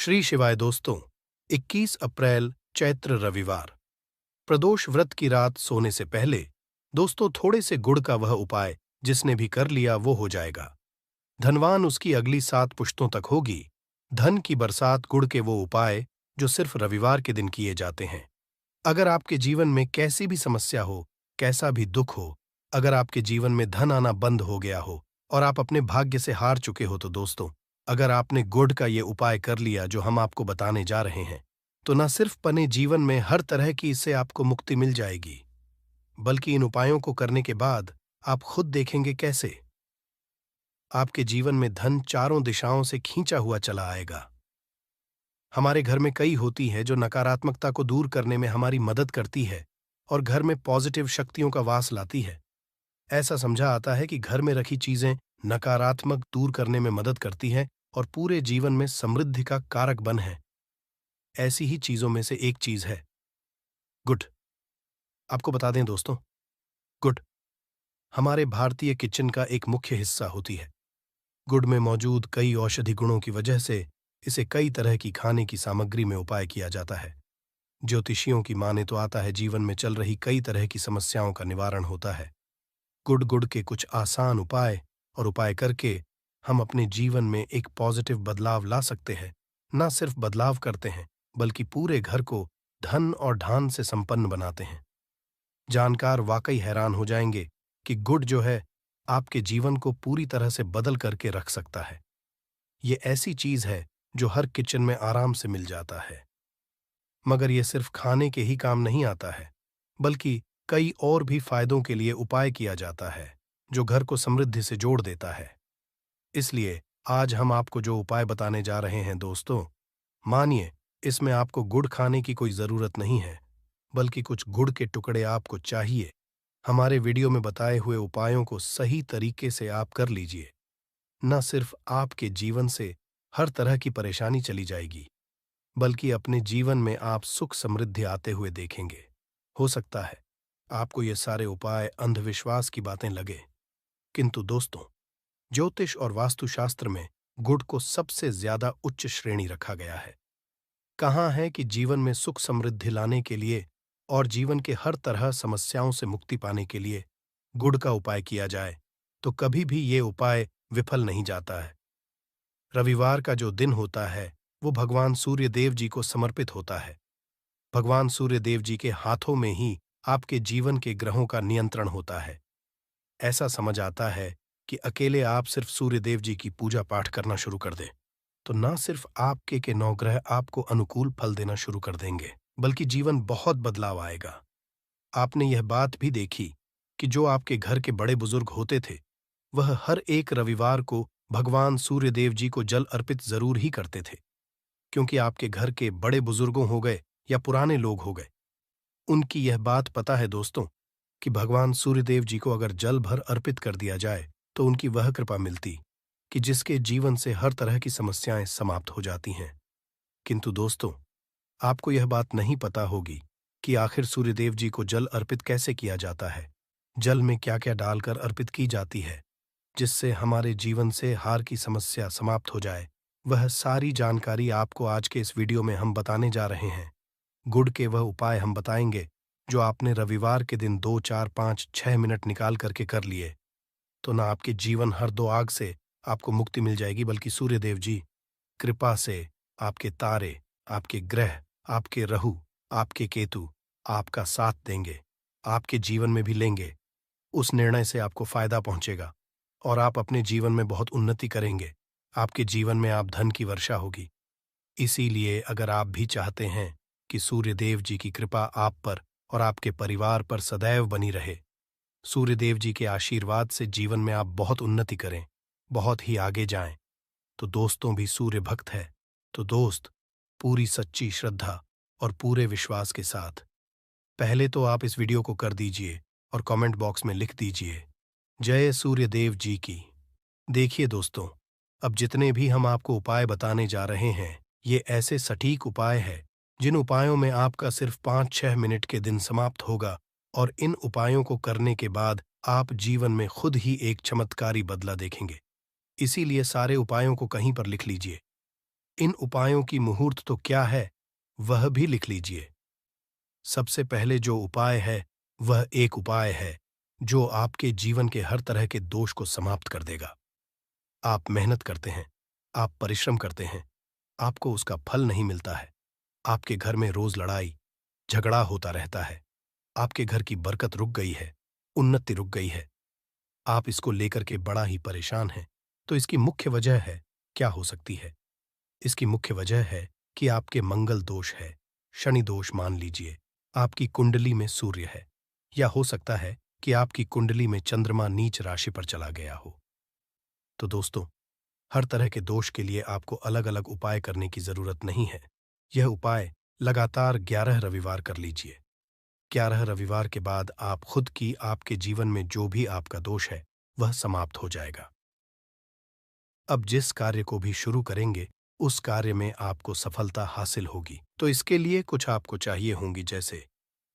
श्री शिवाय दोस्तों। 21 अप्रैल चैत्र रविवार प्रदोष व्रत की रात सोने से पहले दोस्तों थोड़े से गुड़ का वह उपाय जिसने भी कर लिया वो हो जाएगा धनवान, उसकी अगली 7 पुश्तों तक होगी। धन की बरसात, गुड़ के वो उपाय जो सिर्फ रविवार के दिन किए जाते हैं। अगर आपके जीवन में कैसी भी समस्या हो, कैसा भी दुख हो, अगर आपके जीवन में धन आना बंद हो गया हो और आप अपने भाग्य से हार चुके हो, तो दोस्तों अगर आपने गुड़ का ये उपाय कर लिया जो हम आपको बताने जा रहे हैं, तो न सिर्फ पने जीवन में हर तरह की इससे आपको मुक्ति मिल जाएगी, बल्कि इन उपायों को करने के बाद आप खुद देखेंगे कैसे आपके जीवन में धन चारों दिशाओं से खींचा हुआ चला आएगा। हमारे घर में कई होती है जो नकारात्मकता को दूर करने में हमारी मदद करती है और घर में पॉजिटिव शक्तियों का वास लाती है। ऐसा समझा आता है कि घर में रखी चीजें नकारात्मक दूर करने में मदद करती हैं और पूरे जीवन में समृद्धि का कारक बन है। ऐसी ही चीजों में से एक चीज है गुड़। आपको बता दें दोस्तों, गुड़ हमारे भारतीय किचन का एक मुख्य हिस्सा होती है। गुड़ में मौजूद कई औषधि गुणों की वजह से इसे कई तरह की खाने की सामग्री में उपाय किया जाता है। ज्योतिषियों की माने तो आता है जीवन में चल रही कई तरह की समस्याओं का निवारण होता है। गुड़ के कुछ आसान उपाय और उपाय करके हम अपने जीवन में एक पॉजिटिव बदलाव ला सकते हैं। न सिर्फ बदलाव करते हैं, बल्कि पूरे घर को धन और ढान से संपन्न बनाते हैं। जानकार वाकई हैरान हो जाएंगे कि गुड़ जो है आपके जीवन को पूरी तरह से बदल करके रख सकता है। ये ऐसी चीज है जो हर किचन में आराम से मिल जाता है। मगर यह सिर्फ खाने के ही काम नहीं आता है, बल्कि कई और भी फायदों के लिए उपाय किया जाता है जो घर को समृद्धि से जोड़ देता है। इसलिए आज हम आपको जो उपाय बताने जा रहे हैं दोस्तों, मानिए इसमें आपको गुड़ खाने की कोई जरूरत नहीं है, बल्कि कुछ गुड़ के टुकड़े आपको चाहिए। हमारे वीडियो में बताए हुए उपायों को सही तरीके से आप कर लीजिए, न सिर्फ आपके जीवन से हर तरह की परेशानी चली जाएगी, बल्कि अपने जीवन में आप सुख समृद्धि आते हुए देखेंगे। हो सकता है आपको ये सारे उपाय अंधविश्वास की बातें लगे, किंतु दोस्तों ज्योतिष और वास्तुशास्त्र में गुड़ को सबसे ज्यादा उच्च श्रेणी रखा गया है। कहाँ है कि जीवन में सुख समृद्धि लाने के लिए और जीवन के हर तरह समस्याओं से मुक्ति पाने के लिए गुड़ का उपाय किया जाए, तो कभी भी ये उपाय विफल नहीं जाता है। रविवार का जो दिन होता है वो भगवान सूर्य देव जी को समर्पित होता है। भगवान सूर्य देव जी के हाथों में ही आपके जीवन के ग्रहों का नियंत्रण होता है। ऐसा समझ आता है कि अकेले आप सिर्फ सूर्य देव जी की पूजा पाठ करना शुरू कर दें, तो न सिर्फ आपके के 9 ग्रह आपको अनुकूल फल देना शुरू कर देंगे, बल्कि जीवन बहुत बदलाव आएगा। आपने यह बात भी देखी कि जो आपके घर के बड़े बुजुर्ग होते थे, वह हर एक रविवार को भगवान सूर्य देव जी को जल अर्पित जरूर ही करते थे, क्योंकि आपके घर के बड़े बुजुर्गों हो गए या पुराने लोग हो गए, उनकी यह बात पता है दोस्तों कि भगवान सूर्यदेव जी को अगर जल भर अर्पित कर दिया जाए तो उनकी वह कृपा मिलती कि जिसके जीवन से हर तरह की समस्याएं समाप्त हो जाती हैं। किंतु दोस्तों आपको यह बात नहीं पता होगी कि आखिर सूर्यदेव जी को जल अर्पित कैसे किया जाता है, जल में क्या क्या डालकर अर्पित की जाती है जिससे हमारे जीवन से हार की समस्या समाप्त हो जाए। वह सारी जानकारी आपको आज के इस वीडियो में हम बताने जा रहे हैं। गुड़ के वह उपाय हम बताएंगे जो आपने रविवार के दिन 2, 4, 5, 6 मिनट निकाल करके कर लिए, तो ना आपके जीवन हर 2 आग से आपको मुक्ति मिल जाएगी, बल्कि सूर्यदेव जी कृपा से आपके तारे, आपके ग्रह, आपके राहु, आपके केतु आपका साथ देंगे, आपके जीवन में भी लेंगे। उस निर्णय से आपको फायदा पहुंचेगा और आप अपने जीवन में बहुत उन्नति करेंगे। आपके जीवन में आप धन की वर्षा होगी। इसीलिए अगर आप भी चाहते हैं कि सूर्यदेव जी की कृपा आप पर और आपके परिवार पर सदैव बनी रहे, सूर्यदेव जी के आशीर्वाद से जीवन में आप बहुत उन्नति करें, बहुत ही आगे जाएं, तो दोस्तों भी सूर्य भक्त है, तो दोस्त पूरी सच्ची श्रद्धा और पूरे विश्वास के साथ पहले तो आप इस वीडियो को कर दीजिए और कमेंट बॉक्स में लिख दीजिए जय सूर्यदेव जी की। देखिए दोस्तों, अब जितने भी हम आपको उपाय बताने जा रहे हैं, ये ऐसे सटीक उपाय है जिन उपायों में आपका सिर्फ 5-6 मिनट के दिन समाप्त होगा और इन उपायों को करने के बाद आप जीवन में खुद ही एक चमत्कारी बदला देखेंगे। इसीलिए सारे उपायों को कहीं पर लिख लीजिए। इन उपायों की मुहूर्त तो क्या है, वह भी लिख लीजिए। सबसे पहले जो उपाय है, वह एक उपाय है जो आपके जीवन के हर तरह के दोष को समाप्त कर देगा। आप मेहनत करते हैं, आप परिश्रम करते हैं, आपको उसका फल नहीं मिलता है। आपके घर में रोज लड़ाई, झगड़ा होता रहता है। आपके घर की बरकत रुक गई है, उन्नति रुक गई है। आप इसको लेकर के बड़ा ही परेशान हैं। तो इसकी मुख्य वजह है, क्या हो सकती है? इसकी मुख्य वजह है कि आपके मंगल दोष है, शनि दोष मान लीजिए। आपकी कुंडली में सूर्य है, या हो सकता है कि आपकी कुंडली में चंद्रमा नीच राशि पर चला गया हो। तो दोस्तों, हर तरह के दोष के लिए आपको अलग अलग उपाय करने की जरूरत नहीं है। यह उपाय लगातार 11 रविवार कर लीजिए। 11 रविवार के बाद आप खुद की आपके जीवन में जो भी आपका दोष है, वह समाप्त हो जाएगा। अब जिस कार्य को भी शुरू करेंगे, उस कार्य में आपको सफलता हासिल होगी। तो इसके लिए कुछ आपको चाहिए होंगी, जैसे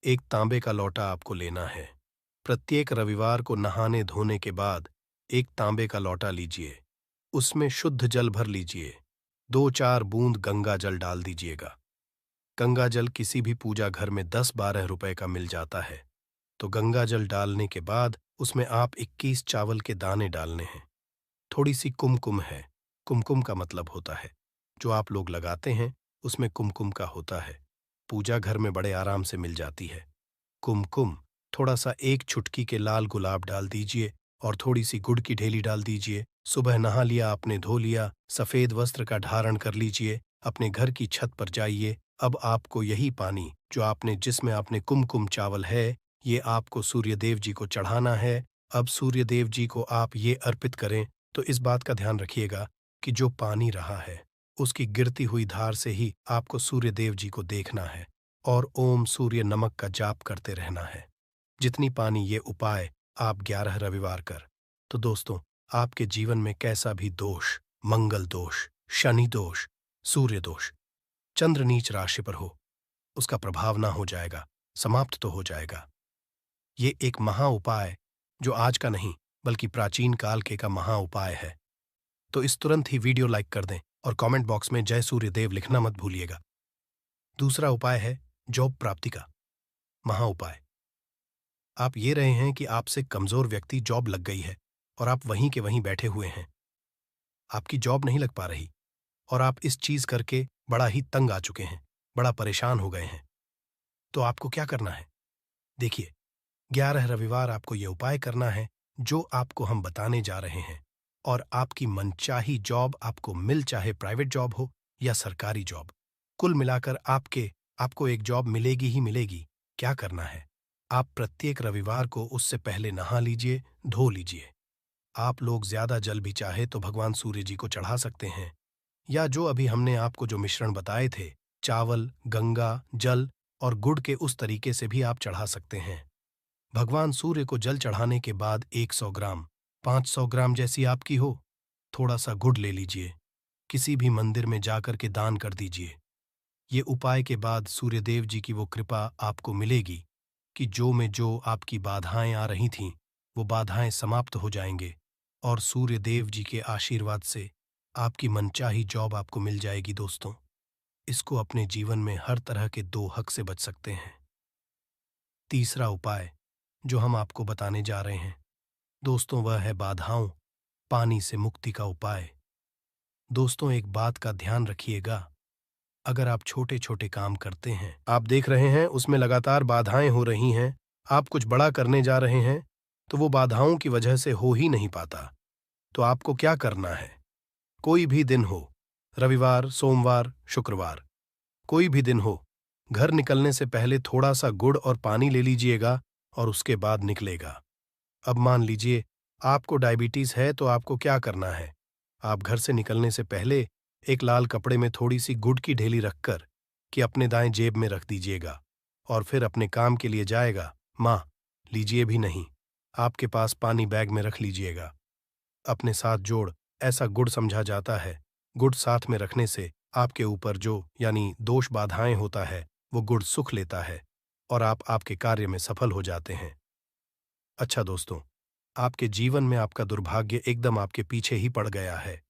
एक तांबे का लोटा आपको लेना है। प्रत्येक रविवार को नहाने धोने के बाद एक तांबे का लोटा लीजिए, उसमें शुद्ध जल भर लीजिए। 2-4 बूंद गंगा जल डाल दीजिएगा। गंगा जल किसी भी पूजा घर में 10-12 रुपए का मिल जाता है। तो गंगा जल डालने के बाद उसमें आप 21 चावल के दाने डालने हैं। थोड़ी सी कुमकुम है। कुमकुम का मतलब होता है, जो आप लोग लगाते हैं उसमें कुमकुम का होता है। पूजा घर में बड़े आराम से मिल जाती है। कुमकुम, थोड़ा सा 1 चुटकी के लाल गुलाब डाल दीजिए और थोड़ी सी गुड़ की ढेली डाल दीजिए। सुबह नहा लिया आपने, धो लिया, सफेद वस्त्र का धारण कर लीजिए, अपने घर की छत पर जाइए। अब आपको यही पानी, जो आपने जिसमें आपने कुमकुम चावल है, ये आपको सूर्यदेव जी को चढ़ाना है। अब सूर्यदेव जी को आप ये अर्पित करें, तो इस बात का ध्यान रखिएगा कि जो पानी रहा है, उसकी गिरती हुई धार से ही आपको सूर्यदेव जी को देखना है और ओम सूर्य नमक का जाप करते रहना है। जितनी पानी ये उपाय आप 11 रविवार कर, तो दोस्तों, आपके जीवन में कैसा भी दोष, मंगल दोष, शनि दोष, सूर्य दोष, चंद्र नीच राशि पर हो, उसका प्रभाव ना हो जाएगा, समाप्त तो हो जाएगा। ये एक महा उपाय, जो आज का नहीं बल्कि प्राचीन काल के का महा उपाय है। तो इस तुरंत ही वीडियो लाइक कर दें और कमेंट बॉक्स में जय सूर्यदेव लिखना मत भूलिएगा। दूसरा उपाय है जॉब प्राप्ति का महा उपाय। आप ये रहे हैं कि आपसे कमजोर व्यक्ति जॉब लग गई है और आप वहीं के वहीं बैठे हुए हैं। आपकी जॉब नहीं लग पा रही और आप इस चीज करके बड़ा ही तंग आ चुके हैं, बड़ा परेशान हो गए हैं। तो आपको क्या करना है? देखिए, 11 रविवार आपको यह उपाय करना है जो आपको हम बताने जा रहे हैं, और आपकी मनचाही जॉब आपको मिल, चाहे प्राइवेट जॉब हो या सरकारी जॉब, कुल मिलाकर आपको एक जॉब मिलेगी ही मिलेगी। क्या करना है? आप प्रत्येक रविवार को उससे पहले नहा लीजिए, धो लीजिए। आप लोग ज्यादा जल भी चाहे तो भगवान सूर्य जी को चढ़ा सकते हैं, या जो अभी हमने आपको जो मिश्रण बताए थे, चावल, गंगा जल और गुड़ के, उस तरीके से भी आप चढ़ा सकते हैं। भगवान सूर्य को जल चढ़ाने के बाद 100 ग्राम, 500 ग्राम जैसी आपकी हो, थोड़ा सा गुड़ ले लीजिए, किसी भी मंदिर में जाकर के दान कर दीजिए। ये उपाय के बाद सूर्यदेव जी की वो कृपा आपको मिलेगी कि जो में जो आपकी बाधाएं आ रही थीं, वो बाधाएं समाप्त हो जाएंगे और सूर्यदेव जी के आशीर्वाद से आपकी मनचाही जॉब आपको मिल जाएगी। दोस्तों, इसको अपने जीवन में हर तरह के दो हक से बच सकते हैं। तीसरा उपाय जो हम आपको बताने जा रहे हैं दोस्तों, वह है बाधाओं, पानी से मुक्ति का उपाय। दोस्तों, एक बात का ध्यान रखिएगा, अगर आप छोटे छोटे काम करते हैं, आप देख रहे हैं उसमें लगातार बाधाएं हो रही हैं, आप कुछ बड़ा करने जा रहे हैं तो वो बाधाओं की वजह से हो ही नहीं पाता। तो आपको क्या करना है? कोई भी दिन हो, रविवार, सोमवार, शुक्रवार, कोई भी दिन हो, घर निकलने से पहले थोड़ा सा गुड़ और पानी ले लीजिएगा और उसके बाद निकलेगा। अब मान लीजिए आपको डायबिटीज है, तो आपको क्या करना है? आप घर से निकलने से पहले एक लाल कपड़े में थोड़ी सी गुड़ की ढेली रखकर कि अपने दाएं जेब में रख दीजिएगा, और फिर अपने काम के लिए जाएगा, माँ लीजिए भी नहीं, आपके पास पानी बैग में रख लीजिएगा। अपने साथ जोड़, ऐसा गुड़ समझा जाता है। गुड़ साथ में रखने से आपके ऊपर जो यानी दोष बाधाएं होता है, वो गुड़ सुख लेता है और आप आपके कार्य में सफल हो जाते हैं। अच्छा दोस्तों, आपके जीवन में आपका दुर्भाग्य एकदम आपके पीछे ही पड़ गया है,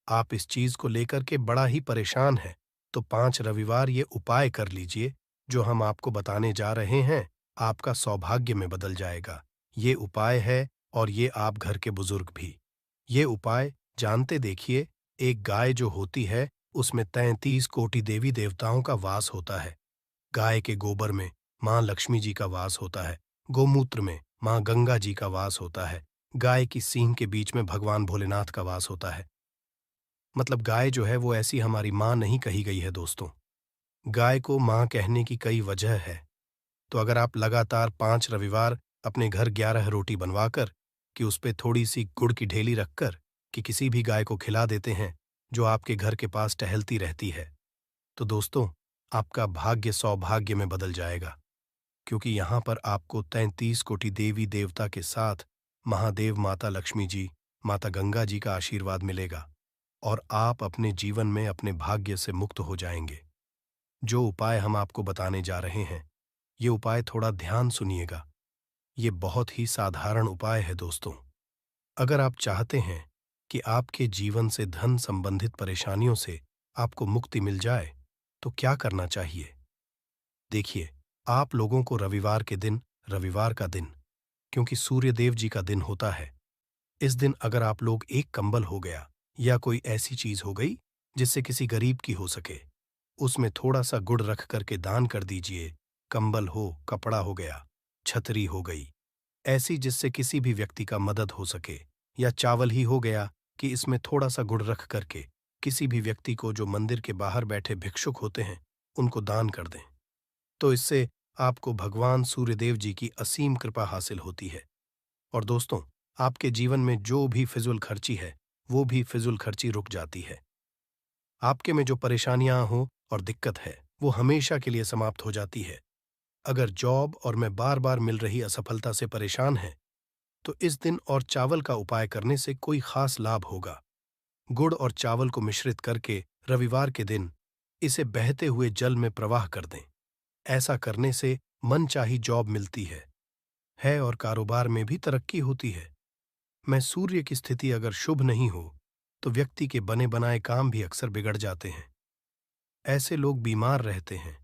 आप इस चीज को लेकर के बड़ा ही परेशान हैं, तो 5 रविवार ये उपाय कर लीजिए जो हम आपको बताने जा रहे हैं। आपका सौभाग्य में बदल जाएगा। ये उपाय है और ये आप घर के बुजुर्ग भी। ये उपाय जानते देखिए, एक गाय जो होती है उसमें 33 कोटि देवी देवताओं का वास होता है। गाय के गोबर में माँ लक्ष्मी जी का वास होता है, गोमूत्र में माँ गंगा जी का वास होता है, गाय की सींग के बीच में भगवान भोलेनाथ का वास होता है। मतलब गाय जो है वो ऐसी हमारी माँ नहीं कही गई है दोस्तों। गाय को माँ कहने की कई वजह है। तो अगर आप लगातार 5 रविवार अपने घर 11 रोटी बनवाकर कि उस पे थोड़ी सी गुड़ की ढेली रखकर कि किसी भी गाय को खिला देते हैं जो आपके घर के पास टहलती रहती है, तो दोस्तों आपका भाग्य सौभाग्य में बदल जाएगा। क्योंकि यहाँ पर आपको 33 कोटि देवी देवता के साथ महादेव माता लक्ष्मी जी, माता गंगा जी का आशीर्वाद मिलेगा और आप अपने जीवन में अपने भाग्य से मुक्त हो जाएंगे। जो उपाय हम आपको बताने जा रहे हैं, ये उपाय थोड़ा ध्यान सुनिएगा। ये बहुत ही साधारण उपाय है दोस्तों। अगर आप चाहते हैं कि आपके जीवन से धन संबंधित परेशानियों से आपको मुक्ति मिल जाए, तो क्या करना चाहिए? देखिए, आप लोगों को रविवार के दिन, रविवार का दिन, क्योंकि सूर्य देव जी का दिन होता है, इस दिन अगर आप लोग एक कंबल हो गया या कोई ऐसी चीज हो गई जिससे किसी गरीब की हो सके, उसमें थोड़ा सा गुड़ रख करके दान कर दीजिए। कंबल हो, कपड़ा हो गया, छतरी हो गई, ऐसी जिससे किसी भी व्यक्ति का मदद हो सके, या चावल ही हो गया कि इसमें थोड़ा सा गुड़ रख करके किसी भी व्यक्ति को जो मंदिर के बाहर बैठे भिक्षुक होते हैं उनको दान कर दें। तो इससे आपको भगवान सूर्यदेव जी की असीम कृपा हासिल होती है। और दोस्तों, आपके जीवन में जो भी फिजूल खर्ची है वो भी फिजूल खर्ची रुक जाती है। आपके में जो परेशानियां हो और दिक्कत है वो हमेशा के लिए समाप्त हो जाती है। अगर जॉब और में बार बार मिल रही असफलता से परेशान हैं, तो इस दिन और चावल का उपाय करने से कोई खास लाभ होगा। गुड़ और चावल को मिश्रित करके रविवार के दिन इसे बहते हुए जल में प्रवाह कर दें। ऐसा करने से मनचाही जॉब मिलती है और कारोबार में भी तरक्की होती है। मैं सूर्य की स्थिति अगर शुभ नहीं हो तो व्यक्ति के बने बनाए काम भी अक्सर बिगड़ जाते हैं। ऐसे लोग बीमार रहते हैं।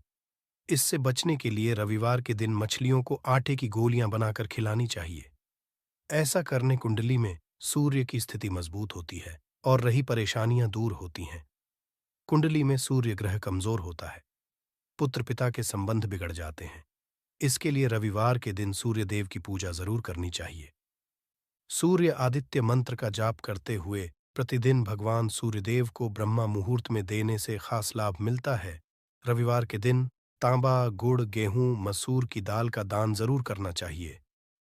इससे बचने के लिए रविवार के दिन मछलियों को आटे की गोलियां बनाकर खिलानी चाहिए। ऐसा करने कुंडली में सूर्य की स्थिति मजबूत होती है और रही परेशानियां दूर होती हैं। कुंडली में सूर्य ग्रह कमजोर होता है, पुत्र पिता के संबंध बिगड़ जाते हैं। इसके लिए रविवार के दिन सूर्य देव की पूजा जरूर करनी चाहिए। सूर्य आदित्य मंत्र का जाप करते हुए प्रतिदिन भगवान सूर्यदेव को ब्रह्मा मुहूर्त में देने से खास लाभ मिलता है। रविवार के दिन तांबा, गुड़, गेहूं, मसूर की दाल का दान जरूर करना चाहिए।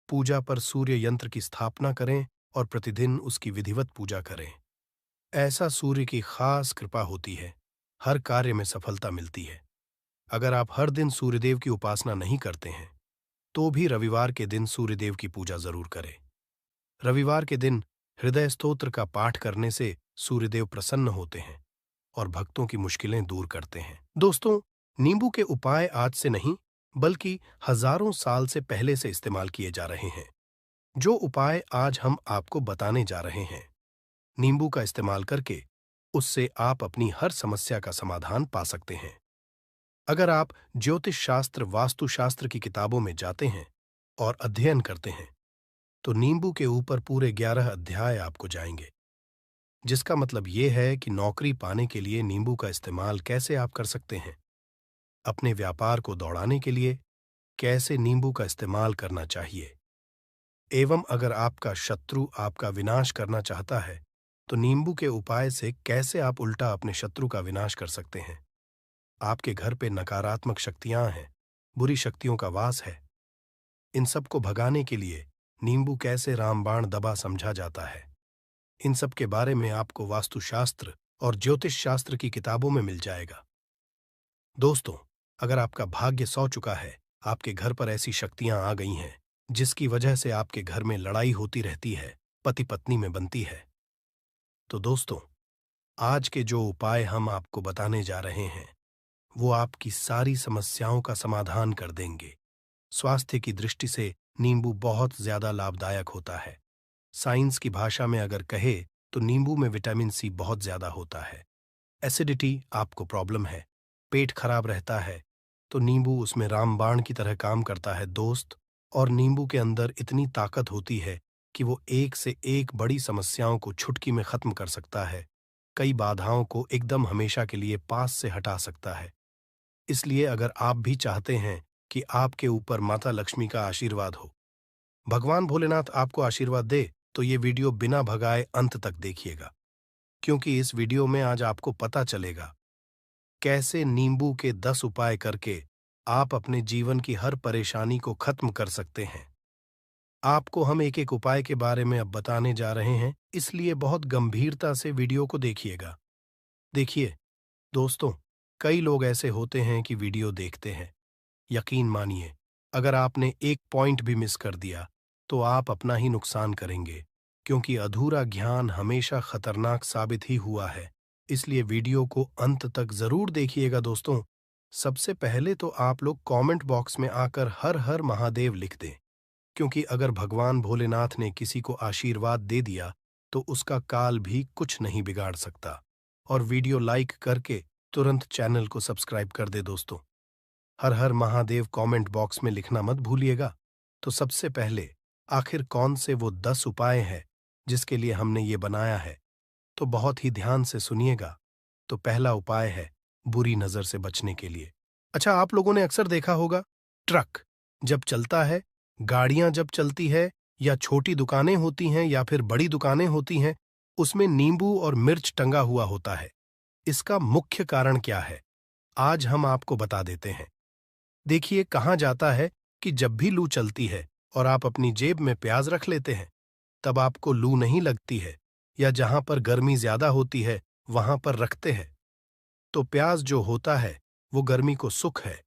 पूजा पर सूर्य यंत्र की स्थापना करें और प्रतिदिन उसकी विधिवत पूजा करें। ऐसा सूर्य की खास कृपा होती है, हर कार्य में सफलता मिलती है। अगर आप हर दिन सूर्यदेव की उपासना नहीं करते हैं, तो भी रविवार के दिन सूर्यदेव की पूजा जरूर करें। रविवार के दिन हृदय स्तोत्र का पाठ करने से सूर्यदेव प्रसन्न होते हैं और भक्तों की मुश्किलें दूर करते हैं। दोस्तों, नींबू के उपाय आज से नहीं बल्कि हजारों साल से पहले से इस्तेमाल किए जा रहे हैं। जो उपाय आज हम आपको बताने जा रहे हैं, नींबू का इस्तेमाल करके उससे आप अपनी हर समस्या का समाधान पा सकते हैं। अगर आप ज्योतिष शास्त्र, वास्तु शास्त्र की किताबों में जाते हैं और अध्ययन करते हैं, तो नींबू के ऊपर पूरे 11 अध्याय आपको जाएंगे। जिसका मतलब ये है कि नौकरी पाने के लिए नींबू का इस्तेमाल कैसे आप कर सकते हैं, अपने व्यापार को दौड़ाने के लिए कैसे नींबू का इस्तेमाल करना चाहिए, एवं अगर आपका शत्रु आपका विनाश करना चाहता है तो नींबू के उपाय से कैसे आप उल्टा अपने शत्रु का विनाश कर सकते हैं। आपके घर पे नकारात्मक शक्तियां हैं, बुरी शक्तियों का वास है, इन सब को भगाने के लिए नींबू कैसे रामबाण दबा समझा जाता है, इन सब के बारे में आपको वास्तुशास्त्र और ज्योतिष शास्त्र की किताबों में मिल जाएगा। दोस्तों, अगर आपका भाग्य सौ चुका है, आपके घर पर ऐसी शक्तियां आ गई हैं जिसकी वजह से आपके घर में लड़ाई होती रहती है, पति पत्नी में बनती है, तो दोस्तों आज के जो उपाय हम आपको बताने जा रहे हैं वो आपकी सारी समस्याओं का समाधान कर देंगे। स्वास्थ्य की दृष्टि से नींबू बहुत ज्यादा लाभदायक होता है। साइंस की भाषा में अगर कहे तो नींबू में विटामिन सी बहुत ज्यादा होता है। एसिडिटी आपको प्रॉब्लम है, पेट खराब रहता है, तो नींबू उसमें रामबाण की तरह काम करता है दोस्त। और नींबू के अंदर इतनी ताकत होती है कि वो एक से एक बड़ी समस्याओं को चुटकी में खत्म कर सकता है, कई बाधाओं को एकदम हमेशा के लिए पास से हटा सकता है। इसलिए अगर आप भी चाहते हैं कि आपके ऊपर माता लक्ष्मी का आशीर्वाद हो, भगवान भोलेनाथ आपको आशीर्वाद दे, तो ये वीडियो बिना भगाए अंत तक देखिएगा, क्योंकि इस वीडियो में आज आपको पता चलेगा कैसे नींबू के 10 उपाय करके आप अपने जीवन की हर परेशानी को खत्म कर सकते हैं। आपको हम एक एक उपाय के बारे में अब बताने जा रहे हैं, इसलिए बहुत गंभीरता से वीडियो को देखिएगा। देखिए दोस्तों, कई लोग ऐसे होते हैं कि वीडियो देखते हैं, यकीन मानिए अगर आपने एक पॉइंट भी मिस कर दिया तो आप अपना ही नुकसान करेंगे, क्योंकि अधूरा ज्ञान हमेशा खतरनाक साबित ही हुआ है। इसलिए वीडियो को अंत तक जरूर देखिएगा दोस्तों। सबसे पहले तो आप लोग कमेंट बॉक्स में आकर हर हर महादेव लिख दें, क्योंकि अगर भगवान भोलेनाथ ने किसी को आशीर्वाद दे दिया तो उसका काल भी कुछ नहीं बिगाड़ सकता। और वीडियो लाइक करके तुरंत चैनल को सब्सक्राइब कर दे दोस्तों। हर हर महादेव कमेंट बॉक्स में लिखना मत भूलिएगा। तो सबसे पहले आखिर कौन से वो 10 उपाय हैं जिसके लिए हमने ये बनाया है, तो बहुत ही ध्यान से सुनिएगा। तो पहला उपाय है बुरी नजर से बचने के लिए। अच्छा, आप लोगों ने अक्सर देखा होगा, ट्रक जब चलता है, गाड़ियां जब चलती है, या छोटी दुकानें होती हैं या फिर बड़ी दुकानें होती हैं, उसमें नींबू और मिर्च टंगा हुआ होता है। इसका मुख्य कारण क्या है, आज हम आपको बता देते हैं। देखिए, कहा जाता है कि जब भी लू चलती है और आप अपनी जेब में प्याज रख लेते हैं, तब आपको लू नहीं लगती है, या जहां पर गर्मी ज्यादा होती है वहां पर रखते हैं, तो प्याज जो होता है वो गर्मी को सुख है।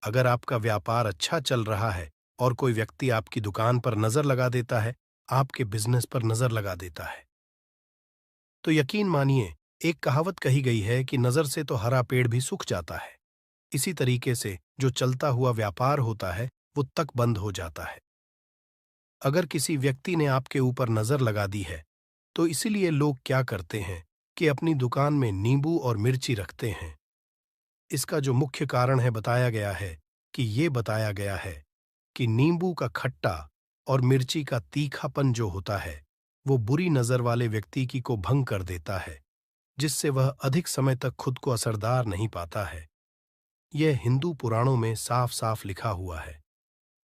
अगर आपका व्यापार अच्छा चल रहा है और कोई व्यक्ति आपकी दुकान पर नजर लगा देता है, आपके बिजनेस पर नजर लगा देता है, तो यकीन मानिए, एक कहावत कही गई है कि नजर से तो हरा पेड़ भी सूख जाता है। इसी तरीके से जो चलता हुआ व्यापार होता है वो तक बंद हो जाता है। अगर किसी व्यक्ति ने आपके ऊपर नजर लगा दी है, तो इसीलिए लोग क्या करते हैं कि अपनी दुकान में नींबू और मिर्ची रखते हैं। इसका जो मुख्य कारण है बताया गया है कि नींबू का खट्टा और मिर्ची का तीखापन जो होता है वो बुरी नजर वाले व्यक्ति की को भंग कर देता है, जिससे वह अधिक समय तक खुद को असरदार नहीं पाता है। यह हिंदू पुराणों में साफ साफ लिखा हुआ है,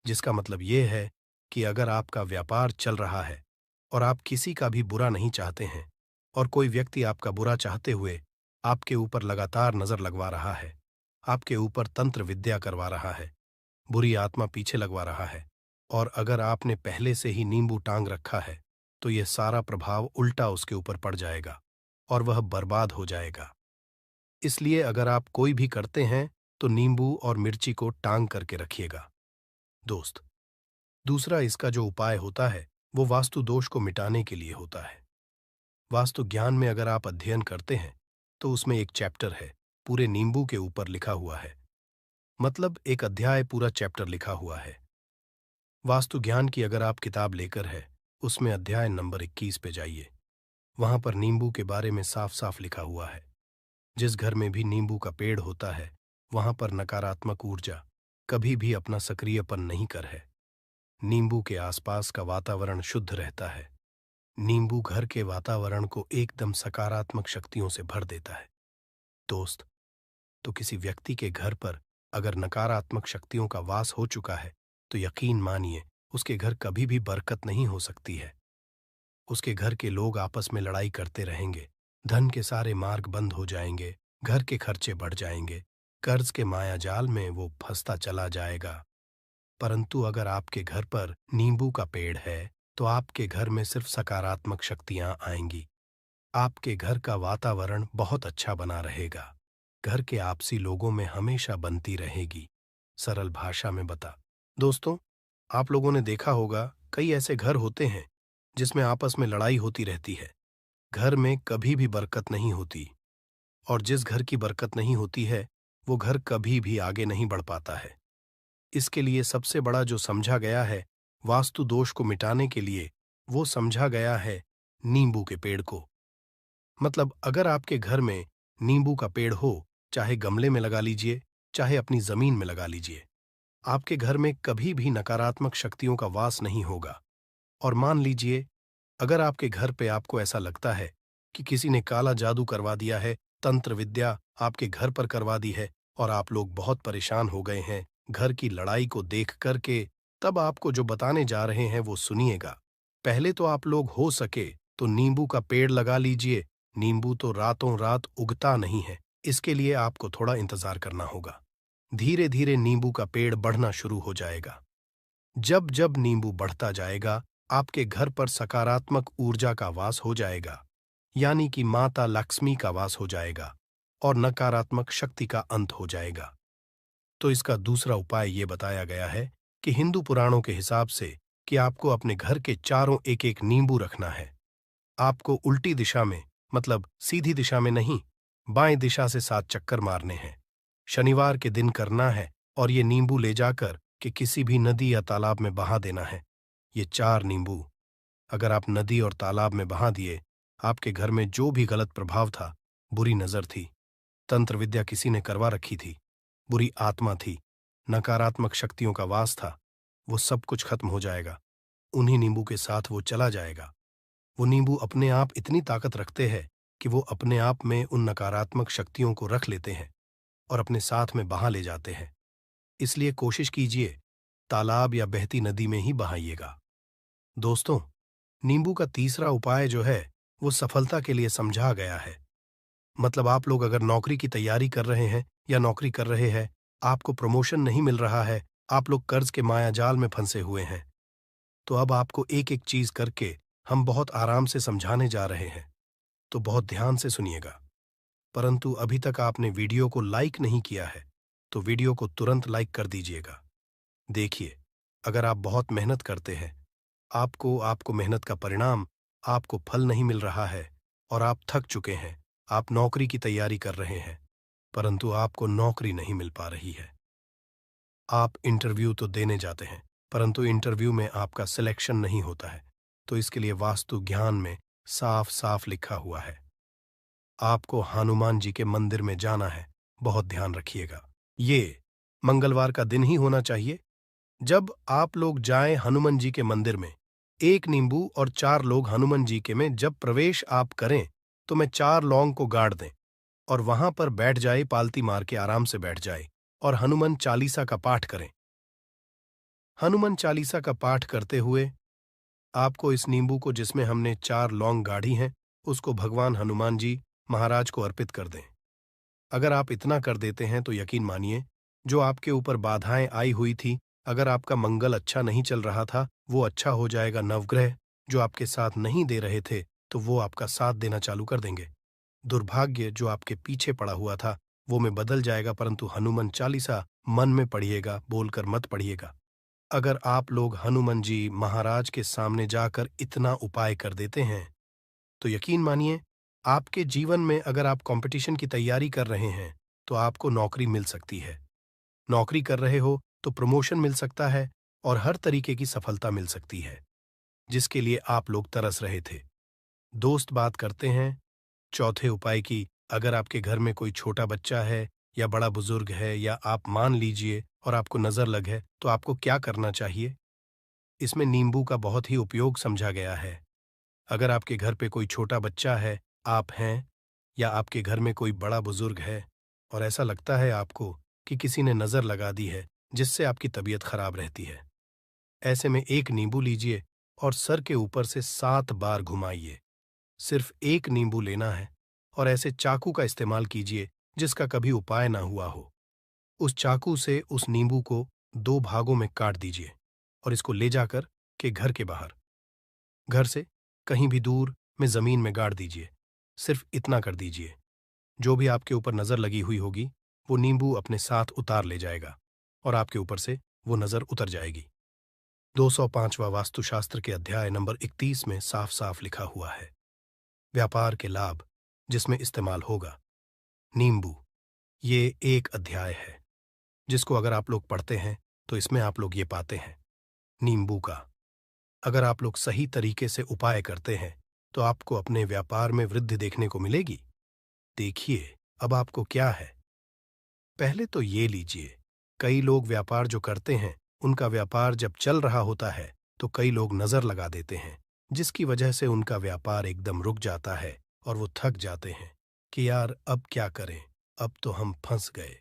जिसका मतलब यह है कि अगर आपका व्यापार चल रहा है और आप किसी का भी बुरा नहीं चाहते हैं, और कोई व्यक्ति आपका बुरा चाहते हुए आपके ऊपर लगातार नजर लगवा रहा है, आपके ऊपर तंत्र विद्या करवा रहा है, बुरी आत्मा पीछे लगवा रहा है, और अगर आपने पहले से ही नींबू टांग रखा है, तो यह सारा प्रभाव उल्टा उसके ऊपर पड़ जाएगा और वह बर्बाद हो जाएगा। इसलिए अगर आप कोई भी करते हैं तो नींबू और मिर्ची को टांग करके रखिएगा दोस्त। दूसरा इसका जो उपाय होता है वो वास्तु दोष को मिटाने के लिए होता है। वास्तु ज्ञान में अगर आप अध्ययन करते हैं तो उसमें एक चैप्टर है पूरे नींबू के ऊपर लिखा हुआ है, मतलब एक अध्याय पूरा चैप्टर लिखा हुआ है। वास्तु ज्ञान की अगर आप किताब लेकर है, उसमें अध्याय नंबर 21 पे जाइए। वहां पर नींबू के बारे में साफ साफ लिखा हुआ है। जिस घर में भी नींबू का पेड़ होता है वहां पर नकारात्मक ऊर्जा कभी भी अपना सक्रियपन नहीं कर है। नींबू के आसपास का वातावरण शुद्ध रहता है। नींबू घर के वातावरण को एकदम सकारात्मक शक्तियों से भर देता है दोस्त। तो किसी व्यक्ति के घर पर अगर नकारात्मक शक्तियों का वास हो चुका है तो यकीन मानिए उसके घर कभी भी बरकत नहीं हो सकती है। उसके घर के लोग आपस में लड़ाई करते रहेंगे, धन के सारे मार्ग बंद हो जाएंगे, घर के खर्चे बढ़ जाएंगे, कर्ज के माया जाल में वो फंसता चला जाएगा। परंतु अगर आपके घर पर नींबू का पेड़ है तो आपके घर में सिर्फ सकारात्मक शक्तियां आएंगी। आपके घर का वातावरण बहुत अच्छा बना रहेगा। घर के आपसी लोगों में हमेशा बनती रहेगी। सरल भाषा में बता दोस्तों, आप लोगों ने देखा होगा कई ऐसे घर होते हैं जिसमें आपस में लड़ाई होती रहती है। घर में कभी भी बरकत नहीं होती, और जिस घर की बरकत नहीं होती है वो घर कभी भी आगे नहीं बढ़ पाता है। इसके लिए सबसे बड़ा जो समझा गया है वास्तु दोष को मिटाने के लिए, वो समझा गया है नींबू के पेड़ को। मतलब अगर आपके घर में नींबू का पेड़ हो, चाहे गमले में लगा लीजिए, चाहे अपनी जमीन में लगा लीजिए, आपके घर में कभी भी नकारात्मक शक्तियों का वास नहीं होगा। और मान लीजिए, अगर आपके घर पे आपको ऐसा लगता है कि किसी ने काला जादू करवा दिया है, तंत्र विद्या आपके घर पर करवा दी है और आप लोग बहुत परेशान हो गए हैं घर की लड़ाई को देख करके, तब आपको जो बताने जा रहे हैं वो सुनिएगा। पहले तो आप लोग हो सके तो नींबू का पेड़ लगा लीजिए। नींबू तो रातों रात उगता नहीं है, इसके लिए आपको थोड़ा इंतजार करना होगा। धीरे धीरे नींबू का पेड़ बढ़ना शुरू हो जाएगा। जब जब नींबू बढ़ता जाएगा, आपके घर पर सकारात्मक ऊर्जा का वास हो जाएगा, यानी कि माता लक्ष्मी का वास हो जाएगा और नकारात्मक शक्ति का अंत हो जाएगा। तो इसका दूसरा उपाय ये बताया गया है कि हिंदू पुराणों के हिसाब से कि आपको अपने घर के चारों एक एक नींबू रखना है। आपको उल्टी दिशा में, मतलब सीधी दिशा में नहीं, बाएं दिशा से 7 चक्कर मारने हैं। शनिवार के दिन करना है और ये नींबू ले जाकर कि किसी भी नदी या तालाब में बहा देना है। ये 4 नींबू अगर आप नदी और तालाब में बहा दिए, आपके घर में जो भी गलत प्रभाव था, बुरी नजर थी, तंत्र विद्या किसी ने करवा रखी थी, बुरी आत्मा थी, नकारात्मक शक्तियों का वास था, वो सब कुछ खत्म हो जाएगा। उन्हीं नींबू के साथ वो चला जाएगा। वो नींबू अपने आप इतनी ताकत रखते हैं कि वो अपने आप में उन नकारात्मक शक्तियों को रख लेते हैं और अपने साथ में बहा ले जाते हैं। इसलिए कोशिश कीजिए तालाब या बहती नदी में ही बहाइएगा। दोस्तों, नींबू का तीसरा उपाय जो है वो सफलता के लिए समझा गया है। मतलब आप लोग अगर नौकरी की तैयारी कर रहे हैं या नौकरी कर रहे हैं, आपको प्रमोशन नहीं मिल रहा है, आप लोग कर्ज के मायाजाल में फंसे हुए हैं, तो अब आपको एक एक चीज करके हम बहुत आराम से समझाने जा रहे हैं, तो बहुत ध्यान से सुनिएगा। परंतु अभी तक आपने वीडियो को लाइक नहीं किया है, तो वीडियो को तुरंत लाइक कर दीजिएगा। देखिए, अगर आप बहुत मेहनत करते हैं, आपको मेहनत का परिणाम, आपको फल नहीं मिल रहा है और आप थक चुके हैं, आप नौकरी की तैयारी कर रहे हैं, परंतु आपको नौकरी नहीं मिल पा रही है। आप इंटरव्यू तो देने जाते हैं, परंतु इंटरव्यू में आपका सिलेक्शन नहीं होता है, तो इसके लिए वास्तु ज्ञान में साफ साफ लिखा हुआ है, आपको हनुमान जी के मंदिर में जाना है। बहुत ध्यान रखिएगा, ये मंगलवार का दिन ही होना चाहिए। जब आप लोग जाएं हनुमान जी के मंदिर में, 1 नींबू और 4 लोग हनुमान जी के में जब प्रवेश आप करें, तो मैं 4 लौंग को गाड़ दें और वहां पर बैठ जाए, पालती मार के आराम से बैठ जाए और हनुमान चालीसा का पाठ करें। हनुमान चालीसा का पाठ करते हुए आपको इस नींबू को, जिसमें हमने 4 लौंग गाढ़ी हैं, उसको भगवान हनुमान जी महाराज को अर्पित कर दें। अगर आप इतना कर देते हैं तो यकीन मानिए, जो आपके ऊपर बाधाएं आई हुई थी, अगर आपका मंगल अच्छा नहीं चल रहा था, वो अच्छा हो जाएगा। नवग्रह जो आपके साथ नहीं दे रहे थे, तो वो आपका साथ देना चालू कर देंगे। दुर्भाग्य जो आपके पीछे पड़ा हुआ था, वो में बदल जाएगा। परंतु हनुमान चालीसा मन में पढ़िएगा, बोलकर मत पढ़िएगा। अगर आप लोग हनुमान जी महाराज के सामने जाकर इतना उपाय कर देते हैं, तो यकीन मानिए, आपके जीवन में अगर आप कंपटीशन की तैयारी कर रहे हैं, तो आपको नौकरी मिल सकती है। नौकरी कर रहे हो तो प्रमोशन मिल सकता है और हर तरीके की सफलता मिल सकती है, जिसके लिए आप लोग तरस रहे थे। दोस्त बात करते हैं चौथे उपाय की। अगर आपके घर में कोई छोटा बच्चा है या बड़ा बुजुर्ग है, या आप मान लीजिए और आपको नजर लग है, तो आपको क्या करना चाहिए? इसमें नींबू का बहुत ही उपयोग समझा गया है। अगर आपके घर पे कोई छोटा बच्चा है, आप हैं, या आपके घर में कोई बड़ा बुजुर्ग है और ऐसा लगता है आपको कि किसी ने नजर लगा दी है, जिससे आपकी तबीयत खराब रहती है, ऐसे में 1 नींबू लीजिए और सर के ऊपर से 7 बार घुमाइए। सिर्फ 1 नींबू लेना है और ऐसे चाकू का इस्तेमाल कीजिए जिसका कभी उपाय ना हुआ हो। उस चाकू से उस नींबू को 2 भागों में काट दीजिए और इसको ले जाकर के घर के बाहर, घर से कहीं भी दूर में जमीन में गाड़ दीजिए। सिर्फ इतना कर दीजिए, जो भी आपके ऊपर नजर लगी हुई होगी, वो नींबू अपने साथ उतार ले जाएगा और आपके ऊपर से वो नजर उतर जाएगी। 205वां वास्तुशास्त्र के अध्याय नंबर 31 में साफ साफ लिखा हुआ है, व्यापार के लाभ जिसमें इस्तेमाल होगा नींबू। ये एक अध्याय है जिसको अगर आप लोग पढ़ते हैं, तो इसमें आप लोग ये पाते हैं नींबू का अगर आप लोग सही तरीके से उपाय करते हैं, तो आपको अपने व्यापार में वृद्धि देखने को मिलेगी। देखिए, अब आपको क्या है। पहले तो ये लीजिए, कई लोग व्यापार जो करते हैं, उनका व्यापार जब चल रहा होता है, तो कई लोग नज़र लगा देते हैं, जिसकी वजह से उनका व्यापार एकदम रुक जाता है और वो थक जाते हैं कि यार अब क्या करें, अब तो हम फंस गए।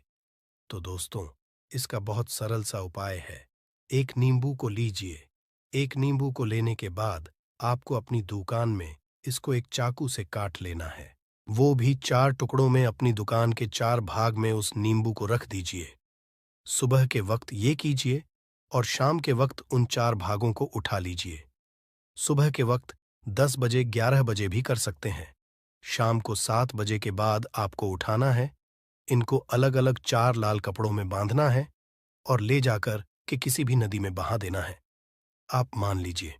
तो दोस्तों, इसका बहुत सरल सा उपाय है। एक नींबू को लीजिए। एक नींबू को लेने के बाद आपको अपनी दुकान में इसको एक चाकू से काट लेना है। वो भी 4 टुकड़ों में अपनी दुकान के 4 भाग में उस नींबू को रख दीजिए। सुबह के वक्त ये कीजिए और शाम के वक्त उन 4 भागों को उठा लीजिए। सुबह के वक्त 10 बजे 11 बजे भी कर सकते हैं। शाम को 7 बजे के बाद आपको उठाना है। इनको अलग-अलग 4 लाल कपड़ों में बांधना है और ले जाकर के किसी भी नदी में बहा देना है। आप मान लीजिए,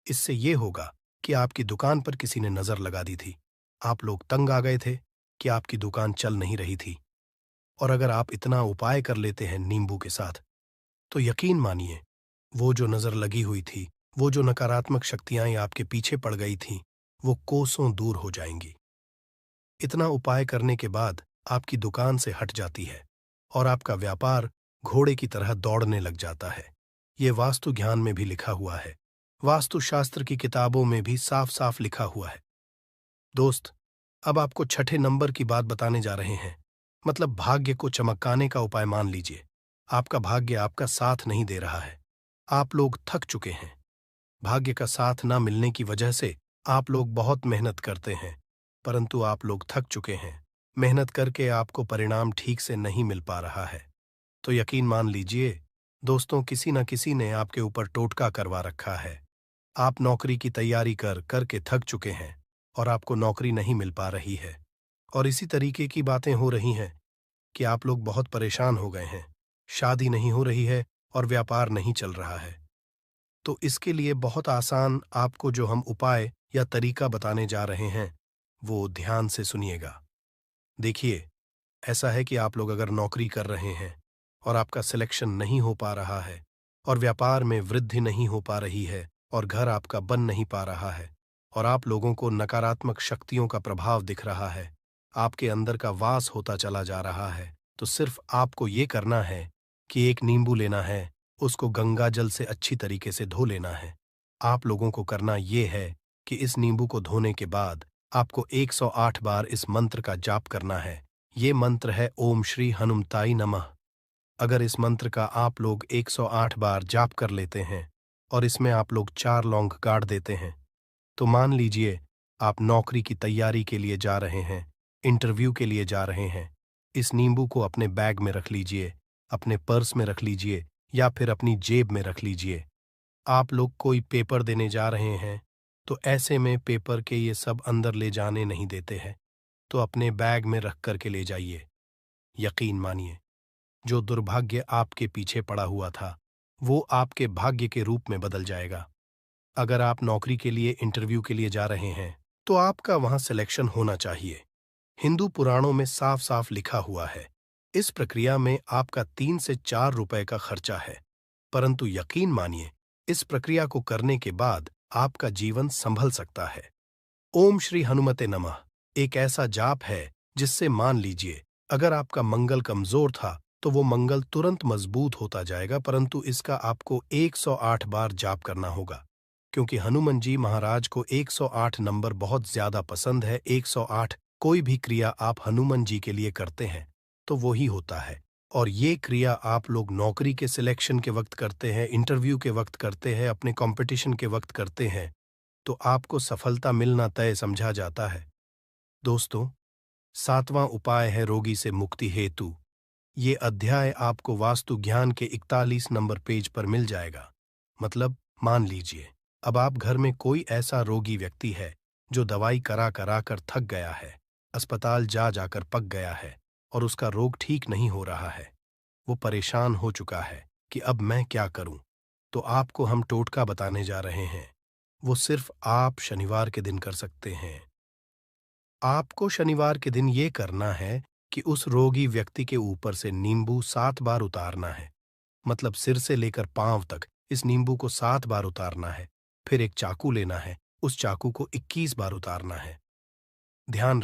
इससे ये होगा कि आपकी दुकान पर किसी ने नज़र लगा दी थी। आप लोग तंग आ गए थे कि आपकी दुकान चल नहीं रही थी। और अगर आप इतना उपाय कर लेते हैं नींबू के साथ, तो यकीन मानिए, वो जो नज़र लगी हुई थी, वो जो नकारात्मक शक्तियाँ आपके पीछे पड़ गई थीं, वो कोसों दूर हो जाएंगी। इतना उपाय करने के बाद आपकी दुकान से हट जाती है और आपका व्यापार घोड़े की तरह दौड़ने लग जाता है। ये वास्तु ज्ञान में भी लिखा हुआ है। वास्तुशास्त्र की किताबों में भी साफ साफ लिखा हुआ है। दोस्त, अब आपको छठे नंबर की बात बताने जा रहे हैं। मतलब भाग्य को चमकाने का उपाय मान लीजिए। आपका भाग्य आपका साथ नहीं दे रहा है। आप लोग थक चुके हैं। भाग्य का साथ ना मिलने की वजह से आप लोग बहुत मेहनत करते हैं, परंतु आप लोग थक चुके हैं। मेहनत करके आपको परिणाम ठीक से नहीं मिल पा रहा है। तो यकीन मान लीजिए दोस्तों, किसी न किसी ने आपके ऊपर टोटका करवा रखा है। आप नौकरी की तैयारी कर करके थक चुके हैं और आपको नौकरी नहीं मिल पा रही है। और इसी तरीके की बातें हो रही हैं कि आप लोग बहुत परेशान हो गए हैं। शादी नहीं हो रही है और व्यापार नहीं चल रहा है। तो इसके लिए बहुत आसान आपको जो हम उपाय या तरीका बताने जा रहे हैं, वो ध्यान से सुनिएगा। देखिए, ऐसा है कि आप लोग अगर नौकरी कर रहे हैं और आपका सिलेक्शन नहीं हो पा रहा है और व्यापार में वृद्धि नहीं हो पा रही है और घर आपका बन नहीं पा रहा है और आप लोगों को नकारात्मक शक्तियों का प्रभाव दिख रहा है, आपके अंदर का वास होता चला जा रहा है, तो सिर्फ आपको ये करना है कि एक नींबू लेना है, उसको गंगा जल से अच्छी तरीके से धो लेना है। आप लोगों को करना ये है कि इस नींबू को धोने के बाद आपको 108 बार इस मंत्र का जाप करना है। ये मंत्र है ओम श्री हनुमताई नमः। अगर इस मंत्र का आप लोग 108 बार जाप कर लेते हैं और इसमें आप लोग 4 लौंग गाड़ देते हैं, तो मान लीजिए आप नौकरी की तैयारी के लिए जा रहे हैं, इंटरव्यू के लिए जा रहे हैं। इस नींबू को अपने बैग में रख लीजिए, अपने पर्स में रख लीजिए या फिर अपनी जेब में रख लीजिए। आप लोग कोई पेपर देने जा रहे हैं, तो ऐसे में पेपर के ये सब अंदर ले जाने नहीं देते हैं, तो अपने बैग में रख कर के ले जाइए। यकीन मानिए, जो दुर्भाग्य आपके पीछे पड़ा हुआ था, वो आपके भाग्य के रूप में बदल जाएगा। अगर आप नौकरी के लिए इंटरव्यू के लिए जा रहे हैं, तो आपका वहां सिलेक्शन होना चाहिए। हिंदू पुराणों में साफ साफ लिखा हुआ है। इस प्रक्रिया में आपका 3 से 4 रुपए का खर्चा है, परंतु यकीन मानिए, इस प्रक्रिया को करने के बाद आपका जीवन संभल सकता है। ओम श्री हनुमते नमः एक ऐसा जाप है जिससे मान लीजिए अगर आपका मंगल कमजोर था तो वो मंगल तुरंत मजबूत होता जाएगा, परंतु इसका आपको 108 बार जाप करना होगा, क्योंकि हनुमान जी महाराज को 108 नंबर बहुत ज्यादा पसंद है। 108 कोई भी क्रिया आप हनुमान जी के लिए करते हैं तो वो ही होता है। और ये क्रिया आप लोग नौकरी के सिलेक्शन के वक्त करते हैं, इंटरव्यू के वक्त करते हैं, अपने कंपटीशन के वक्त करते हैं, तो आपको सफलता मिलना तय समझा जाता है। दोस्तों, 7वां उपाय है रोगी से मुक्ति हेतु। ये अध्याय आपको वास्तु ज्ञान के 41 नंबर पेज पर मिल जाएगा। मतलब मान लीजिए अब आप घर में कोई ऐसा रोगी व्यक्ति है जो दवाई करा करा कर थक गया है, अस्पताल जा जाकर पक गया है और उसका रोग ठीक नहीं हो रहा है। वो परेशान हो चुका है कि अब मैं क्या करूं। तो आपको हम टोटका बताने जा रहे हैं। वो सिर्फ आप शनिवार के दिन कर सकते हैं। आपको शनिवार के दिन ये करना है कि उस रोगी व्यक्ति के ऊपर से नींबू 7 बार उतारना है। मतलब सिर से लेकर पांव तक इस नींबू को 7 बार उतारना है। फिर एक चाकू लेना है, उस चाकू को 21 बार उतारना है। ध्यान